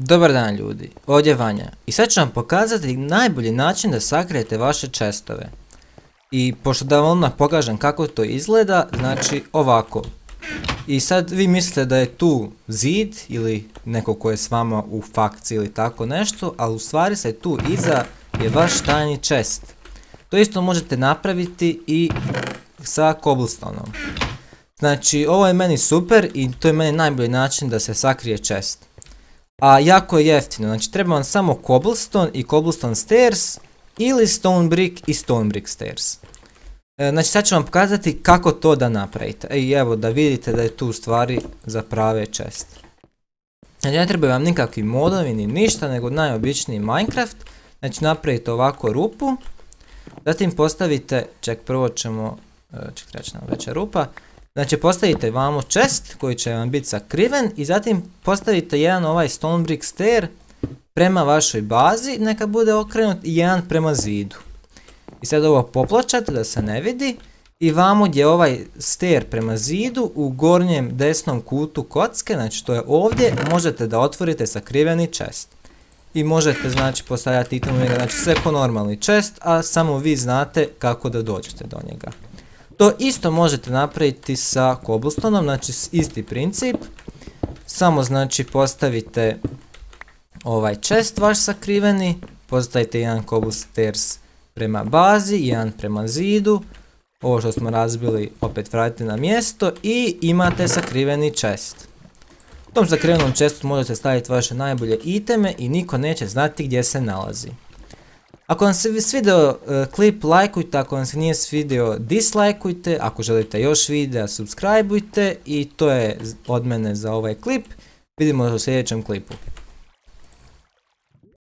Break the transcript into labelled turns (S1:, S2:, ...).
S1: Dobar dan ljudi, ovdje je Vanja i sad ću vam pokazati najbolji način da sakrijete vaše chestove. I pošto da vam odmah pokažem kako to izgleda, znači ovako. I sad vi mislite da je tu zid ili neko ko je s vama u fakciji ili tako nešto, ali u stvari se tu iza je vaš tajni chest. To isto možete napraviti i sa cobblestoneom. Znači ovo je meni super i to je meni najbolji način da se sakrije chest. A jako je jeftino, znači treba vam samo cobblestone i cobblestone stairs ili stone brick i stone brick stairs. Znači sad ću vam pokazati kako to da napravite. I evo da vidite da je tu u stvari za prave chest. Znači ne trebaju vam nikakvi modovi ni ništa nego najobičniji Minecraft. Znači napravite ovako rupu. Zatim postavite, prvo ćemo, reći nam veća rupa. Znači postavite vamo chest koji će vam biti sakriven i zatim postavite jedan ovaj stone brick stair prema vašoj bazi, neka bude okrenut i jedan prema zidu. I sad ovo popločate da se ne vidi i vamo gdje je ovaj stair prema zidu u gornjem desnom kutu kocke, znači to je ovdje, možete da otvorite sakriveni chest. I možete znači postavljati item u njega, znači sve ko normalni chest, a samo vi znate kako da dođete do njega. To isto možete napraviti sa cobblestoneom, znači isti princip. Samo znači postavite ovaj chest vaš sakriveni, postavite jedan cobblestone stairs prema bazi, jedan prema zidu. Ovo što smo razbili opet vratite na mjesto i imate sakriveni chest. U tom sakrivenom chestu možete staviti vaše najbolje iteme i niko neće znati gdje se nalazi. Ako vam se svidio klip, lajkujte, ako vam se nije svidio dislajkujte, ako želite još videa subscribeujte i to je od mene za ovaj klip. Vidimo se u sljedećem klipu.